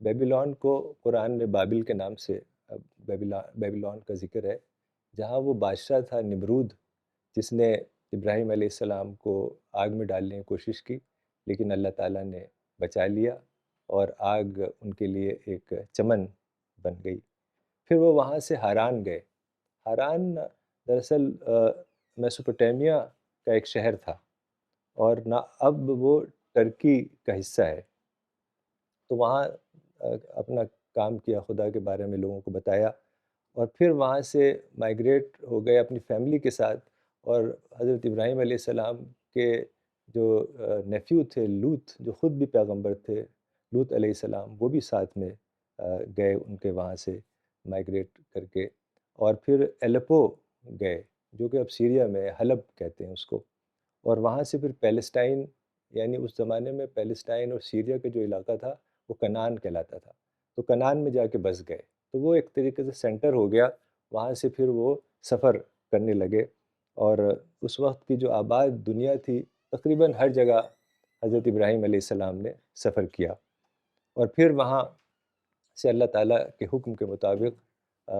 بیبیلون کو قرآن میں بابل کے نام سے بیبیلون کا ذکر ہے، جہاں وہ بادشاہ تھا نمرود، جس نے ابراہیم علیہ السلام کو آگ میں ڈالنے کی کوشش کی، لیکن اللہ تعالیٰ نے بچا لیا اور آگ ان کے لیے ایک چمن بن گئی۔ پھر وہ وہاں سے ہاران گئے۔ ہاران دراصل میسوپوٹیمیا کا ایک شہر تھا، اور نہ اب وہ ترکی کا حصہ ہے۔ تو وہاں اپنا کام کیا، خدا کے بارے میں لوگوں کو بتایا، اور پھر وہاں سے مائیگریٹ ہو گئے اپنی فیملی کے ساتھ۔ اور حضرت ابراہیم علیہ السلام کے جو نیفیو تھے لوط، جو خود بھی پیغمبر تھے، لوط علیہ السلام، وہ بھی ساتھ میں گئے ان کے وہاں سے مائیگریٹ کر کے، اور پھر ایلپو گئے، جو کہ اب سیریا میں ہے، حلب کہتے ہیں اس کو، اور وہاں سے پھر پیلسٹائن، یعنی اس زمانے میں پیلسٹائن اور سیریا کا جو علاقہ تھا وہ کنعان کہلاتا تھا، تو کنعان میں جا کے بس گئے۔ تو وہ ایک طریقے سے سینٹر ہو گیا، وہاں سے پھر وہ سفر کرنے لگے، اور اس وقت کی جو آباد دنیا تھی، تقریباً ہر جگہ حضرت ابراہیم علیہ السلام نے سفر کیا، اور پھر وہاں سے اللہ تعالیٰ کے حکم کے مطابق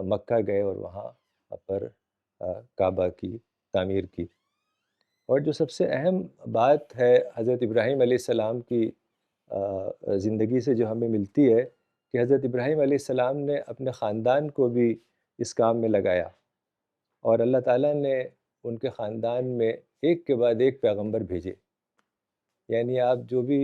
مکہ گئے، اور وہاں پر کعبہ کی تعمیر کی۔ اور جو سب سے اہم بات ہے حضرت ابراہیم علیہ السلام کی زندگی سے جو ہمیں ملتی ہے، کہ حضرت ابراہیم علیہ السلام نے اپنے خاندان کو بھی اس کام میں لگایا، اور اللہ تعالیٰ نے ان کے خاندان میں ایک کے بعد ایک پیغمبر بھیجے۔ یعنی آپ جو بھی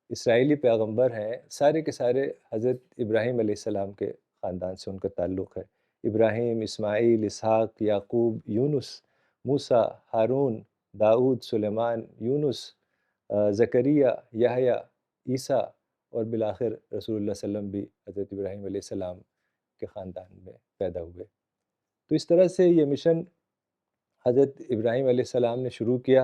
اسرائیلی پیغمبر ہیں، سارے کے سارے حضرت ابراہیم علیہ السلام کے خاندان سے ان کا تعلق ہے۔ ابراہیم، اسماعیل، اسحاق، یعقوب، یونس، موسیٰ، ہارون، داؤد، سلیمان، یونس، زکریا، یحییٰ، عیسیٰ، اور بالآخر رسول اللہ صلی اللہ علیہ وسلم بھی حضرت ابراہیم علیہ السلام کے خاندان میں پیدا ہوئے۔ تو اس طرح سے یہ مشن حضرت ابراہیم علیہ السلام نے شروع کیا،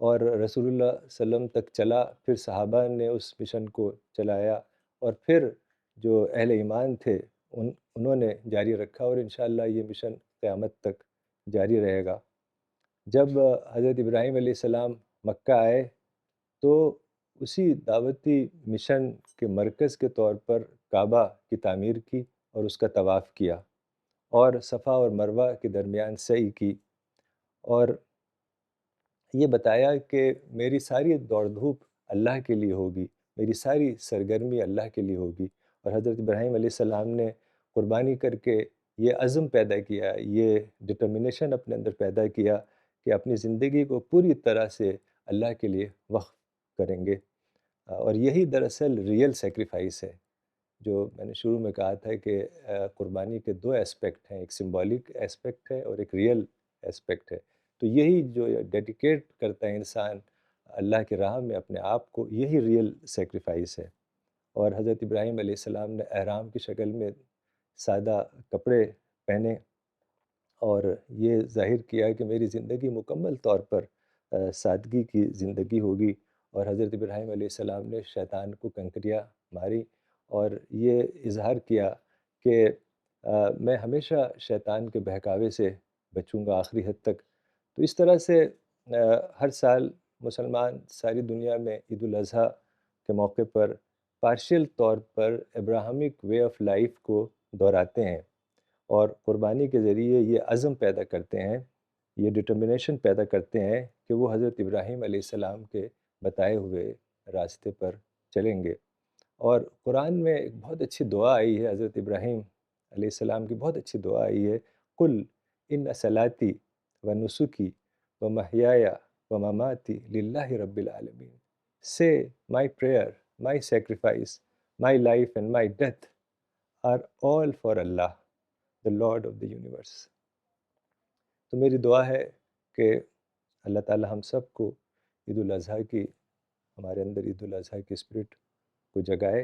اور رسول اللہ صلی اللہ علیہ وسلم تک چلا، پھر صحابہ نے اس مشن کو چلایا، اور پھر جو اہل ایمان تھے انہوں نے جاری رکھا، اور انشاءاللہ یہ مشن قیامت تک جاری رہے گا۔ جب حضرت ابراہیم علیہ السلام مکہ آئے، تو اسی دعوتی مشن کے مرکز کے طور پر کعبہ کی تعمیر کی، اور اس کا طواف کیا، اور صفا اور مروہ کے درمیان سعی کی، اور یہ بتایا کہ میری ساری دوڑ دھوپ اللہ کے لیے ہوگی، میری ساری سرگرمی اللہ کے لیے ہوگی۔ اور حضرت ابراہیم علیہ السلام نے قربانی کر کے یہ عزم پیدا کیا، یہ ڈٹرمنیشن اپنے اندر پیدا کیا کہ اپنی زندگی کو پوری طرح سے اللہ کے لیے وقف کریں گے، اور یہی دراصل ریئل سیکریفائس ہے۔ جو میں نے شروع میں کہا تھا کہ قربانی کے دو اسپیکٹ ہیں، ایک سمبولک اسپیکٹ ہے اور ایک ریئل اسپیکٹ ہے۔ تو یہی جو ڈیڈیکیٹ کرتا ہے انسان اللہ کی راہ میں اپنے آپ کو، یہی ریئل سیکریفائس ہے۔ اور حضرت ابراہیم علیہ السلام نے احرام کی شکل میں سادہ کپڑے پہنے، اور یہ ظاہر کیا کہ میری زندگی مکمل طور پر سادگی کی زندگی ہوگی، اور حضرت ابراہیم علیہ السلام نے شیطان کو کنکریاں ماری، اور یہ اظہار کیا کہ میں ہمیشہ شیطان کے بہکاوے سے بچوں گا آخری حد تک۔ تو اس طرح سے ہر سال مسلمان ساری دنیا میں عید الاضحیٰ کے موقع پر پارشل طور پر ابراہمک وے آف لائف کو دہراتے ہیں، اور قربانی کے ذریعے یہ عزم پیدا کرتے ہیں، یہ ڈٹرمنیشن پیدا کرتے ہیں کہ وہ حضرت ابراہیم علیہ السلام کے بتائے ہوئے راستے پر چلیں گے۔ اور قرآن میں ایک بہت اچھی دعا آئی ہے، حضرت ابراہیم علیہ السلام کی بہت اچھی دعا آئی ہے، قل ان صلاتی و نسکی و محیای و مماتی للہ رب العالمین، سے my prayer, my sacrifice, my life and my death are all for Allah the Lord of the universe۔ تو میری دعا ہے کہ اللہ تعالی ہم سب کو عید الاضحیٰ کی، ہمارے اندر عید الاضحیٰ کی اسپرٹ کو جگائے،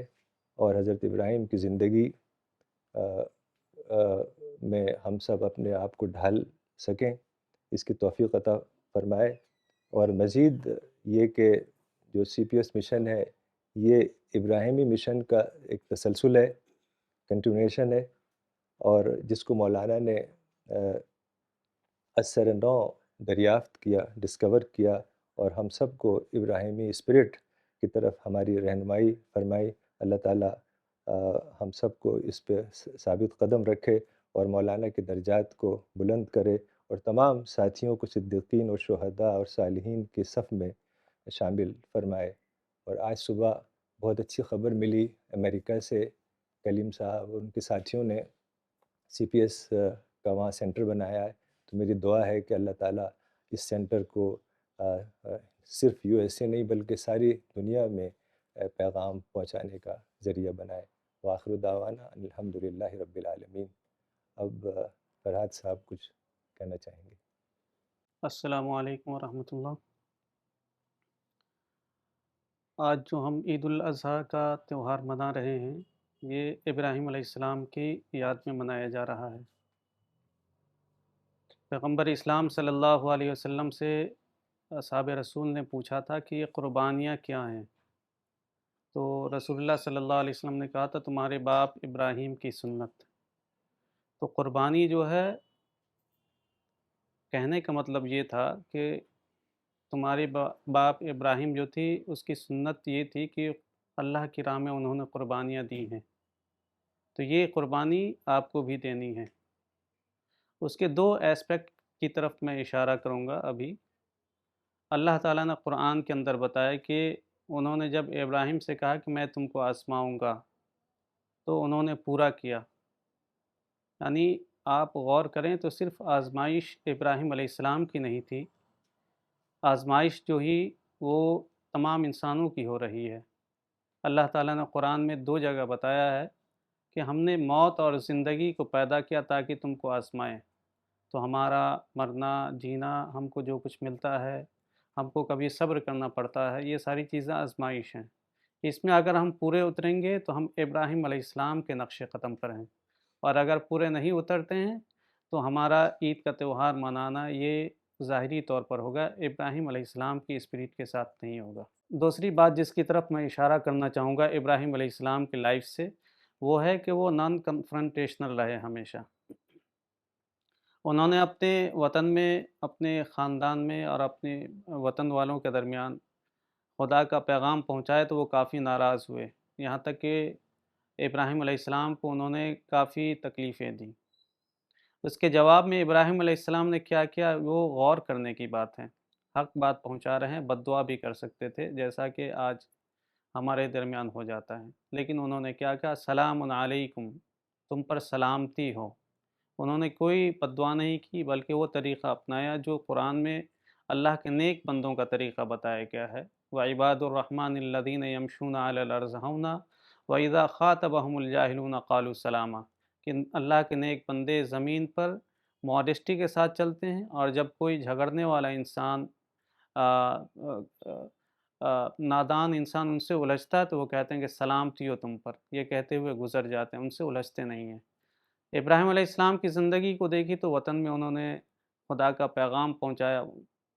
اور حضرت ابراہیم کی زندگی میں ہم سب اپنے آپ کو ڈھال سکیں، اس کی توفیق عطا فرمائے۔ اور مزید یہ کہ جو سی پی ایس مشن ہے، یہ ابراہیمی مشن کا ایک تسلسل ہے، کنٹینویشن ہے، اور جس کو مولانا نے اثر نو دریافت کیا، ڈسکور کیا، اور ہم سب کو ابراہیمی اسپرٹ کی طرف ہماری رہنمائی فرمائی۔ اللہ تعالیٰ ہم سب کو اس پہ ثابت قدم رکھے اور مولانا کے درجات کو بلند کرے، اور تمام ساتھیوں کو صدیقین اور شہداء اور صالحین کے صف میں شامل فرمائے۔ اور آج صبح بہت اچھی خبر ملی امریکہ سے، کلیم صاحب اور ان کے ساتھیوں نے سی پی ایس کا وہاں سینٹر بنایا ہے۔ تو میری دعا ہے کہ اللہ تعالیٰ اس سینٹر کو صرف یو ایس اے نہیں بلکہ ساری دنیا میں پیغام پہنچانے کا ذریعہ بنائے۔ وآخر دعوانا ان الحمدللہ رب العالمین۔ اب فرحات صاحب کچھ کہنا چاہیں گے؟ السلام علیکم ورحمۃ اللہ۔ آج جو ہم عید الاضحیٰ کا تہوار منا رہے ہیں، یہ ابراہیم علیہ السلام کی یاد میں منایا جا رہا ہے۔ پیغمبر اسلام صلی اللہ علیہ وسلم سے اصحاب رسول نے پوچھا تھا کہ یہ قربانیاں کیا ہیں؟ تو رسول اللہ صلی اللہ علیہ وسلم نے کہا تھا تمہارے باپ ابراہیم کی سنت۔ تو قربانی جو ہے، کہنے کا مطلب یہ تھا کہ تمہارے باپ ابراہیم جو تھی اس کی سنت یہ تھی کہ اللہ کی راہ میں انہوں نے قربانیاں دی ہیں، تو یہ قربانی آپ کو بھی دینی ہے۔ اس کے دو ایسپیکٹ کی طرف میں اشارہ کروں گا ابھی۔ اللہ تعالیٰ نے قرآن کے اندر بتایا کہ انہوں نے جب ابراہیم سے کہا کہ میں تم کو آزماؤں گا، تو انہوں نے پورا کیا۔ یعنی آپ غور کریں تو صرف آزمائش ابراہیم علیہ السلام کی نہیں تھی، آزمائش جو ہی وہ تمام انسانوں کی ہو رہی ہے۔ اللہ تعالیٰ نے قرآن میں دو جگہ بتایا ہے کہ ہم نے موت اور زندگی کو پیدا کیا تاکہ تم کو آزمائیں۔ تو ہمارا مرنا جینا، ہم کو جو کچھ ملتا ہے، ہم کو کبھی صبر کرنا پڑتا ہے، یہ ساری چیزیں آزمائش ہیں۔ اس میں اگر ہم پورے اتریں گے تو ہم ابراہیم علیہ السلام کے نقش قدم پر ہیں، اور اگر پورے نہیں اترتے ہیں تو ہمارا عید کا تہوار منانا یہ ظاہری طور پر ہوگا، ابراہیم علیہ السلام کی اسپرٹ کے ساتھ نہیں ہوگا۔ دوسری بات جس کی طرف میں اشارہ کرنا چاہوں گا ابراہیم علیہ السلام کی لائف سے، وہ ہے کہ وہ نان کنفرنٹیشنل رہے ہمیشہ۔ انہوں نے اپنے وطن میں، اپنے خاندان میں اور اپنے وطن والوں کے درمیان خدا کا پیغام پہنچایا تو وہ کافی ناراض ہوئے، یہاں تک کہ ابراہیم علیہ السلام کو انہوں نے کافی تکلیفیں دیں۔ اس کے جواب میں ابراہیم علیہ السلام نے کیا کیا، وہ غور کرنے کی بات ہے۔ حق بات پہنچا رہے ہیں، بد دعا بھی کر سکتے تھے جیسا کہ آج ہمارے درمیان ہو جاتا ہے، لیکن انہوں نے کیا کہا، سلام علیکم، تم پر سلامتی ہو۔ انہوں نے کوئی بد دعا نہیں کی، بلکہ وہ طریقہ اپنایا جو قرآن میں اللہ کے نیک بندوں کا طریقہ بتایا گیا ہے۔ وعباد الرحمن الذین یمشون علی الارض ہونا واذا خاطبہم الجاہلون قالوا سلاما، کہ اللہ کے نیک بندے زمین پر ماڈسٹی کے ساتھ چلتے ہیں، اور جب کوئی جھگڑنے والا انسان، نادان انسان ان سے الجھتا ہے تو وہ کہتے ہیں کہ سلامتی ہو تم پر، یہ کہتے ہوئے گزر جاتے ہیں، ان سے الجھتے نہیں ہیں۔ ابراہیم علیہ السلام کی زندگی کو دیکھی تو وطن میں انہوں نے خدا کا پیغام پہنچایا،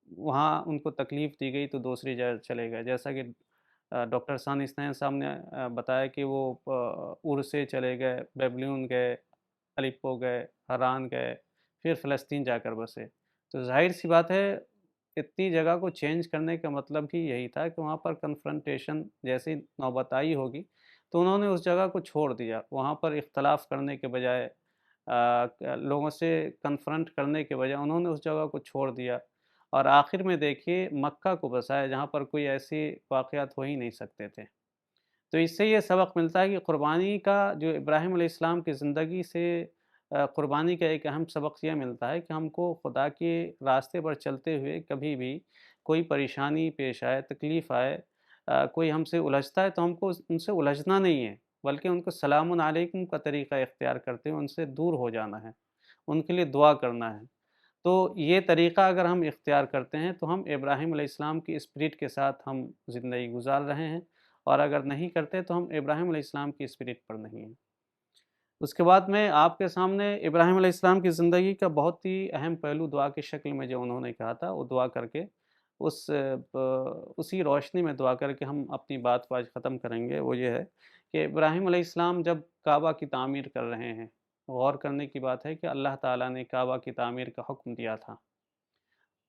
وہاں ان کو تکلیف دی گئی تو دوسری جگہ چلے گئے، جیسا کہ ڈاکٹر ثانی اسنین صاحب نے بتایا کہ وہ ار سے چلے گئے، بیبلون گئے، الیپو گئے، حران گئے، پھر فلسطین جا کر بسے۔ تو ظاہر سی بات ہے اتنی جگہ کو چینج کرنے کا مطلب ہی یہی تھا کہ وہاں پر کنفرنٹیشن جیسی نوبت آئی ہوگی تو انہوں نے اس جگہ کو چھوڑ دیا، وہاں پر اختلاف کرنے کے بجائے، لوگوں سے کنفرنٹ کرنے کے بجائے انہوں نے اس جگہ کو چھوڑ دیا، اور آخر میں دیکھیے مکہ کو بسایا جہاں پر کوئی ایسی واقعات ہو ہی نہیں سکتے تھے۔ تو اس سے یہ سبق ملتا ہے کہ قربانی کا جو ابراہیم علیہ السلام کی زندگی سے قربانی کا ایک اہم سبق یہ ملتا ہے کہ ہم کو خدا کے راستے پر چلتے ہوئے کبھی بھی کوئی پریشانی پیش آئے، تکلیف آئے، کوئی ہم سے الجھتا ہے تو ہم کو ان سے الجھنا نہیں ہے، بلکہ ان کو سلام علیکم کا طریقہ اختیار کرتے ہوئے ان سے دور ہو جانا ہے، ان کے لیے دعا کرنا ہے۔ تو یہ طریقہ اگر ہم اختیار کرتے ہیں تو ہم ابراہیم علیہ السلام کی اسپرٹ کے ساتھ ہم زندگی گزار رہے ہیں، اور اگر نہیں کرتے تو ہم ابراہیم علیہ السلام کی اسپرٹ پر نہیں ہیں۔ اس کے بعد میں آپ کے سامنے ابراہیم علیہ السلام کی زندگی کا بہت ہی اہم پہلو دعا کی شکل میں جو انہوں نے کہا تھا، وہ دعا کر کے اسی روشنی میں دعا کر کے ہم اپنی بات کو آج ختم کریں گے۔ وہ یہ ہے کہ ابراہیم علیہ السلام جب کعبہ کی تعمیر کر رہے ہیں، غور کرنے کی بات ہے کہ اللہ تعالیٰ نے کعبہ کی تعمیر کا حکم دیا تھا،